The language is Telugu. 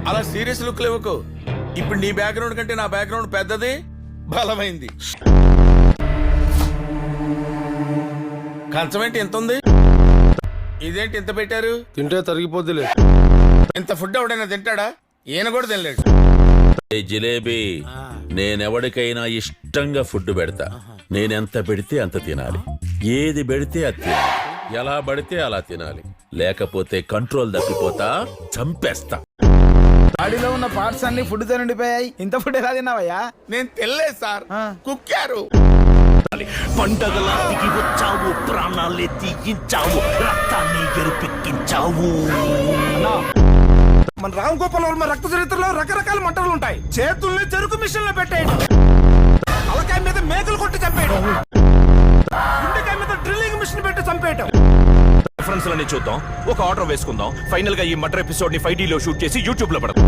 అలా సీరియస్ లుక్ లేవకు. ఇప్పుడు నీ బ్యాక్గ్రౌండ్ కంటే నా బ్యాక్గ్రౌండ్ పెద్దది, బలమైంది. కంచమేంటి ఎంత ఉంది? ఇదేంటి ఇంత పెట్టారు? తింటే తరిగిపోద్దిలే. ఇంత ఫుడ్ ఎవడైనా తింటాడా? ఈయన కూడా తినలేడు. జిలేబీ, నేనెవడికైనా ఇష్టంగా ఫుడ్ పెడతా. నేనెంత పెడితే అంత తినాలి. ఏది పెడితే అది తినాలి. ఎలా పడితే అలా తినాలి. లేకపోతే కంట్రోల్ తప్పిపోతా, చంపేస్తా. బాడీలో ఉన్న పార్ట్స్ అన్ని ఫుడ్ తో నిండిపోయాయి. ఇంత ఫుడ్ ఎలా తిన్నావయ్యా? నేను తినలేదు సార్, కుక్కారు. పండగలా దిగి వచ్చావు, ప్రాణాలే తీయించావు, రక్తాన్ని ఎరుపెక్కించావు. మన రామ్ గోపాల్ వర్మ రక్త చరిత్రలో రకరకాల మంటలు ఉంటాయి. చేతుల్ని చెరుకు మిషన్ లో పెట్టేయడం, అలకాయ మీద మేకలు కొట్టి చంపేయడం, గుండెకాయ మీద డ్రిల్లింగ్ మిషన్ పెట్టి చంపేయడం. రిఫరెన్స్ లని చూద్దాం, ఒక ఆర్డర్ వేసుకుందాం. ఫైనల్ గా ఈ మటర్ ఎపిసోడ్ ని 5D లో షూట్ చేసి యూట్యూబ్ లో పెడదాం.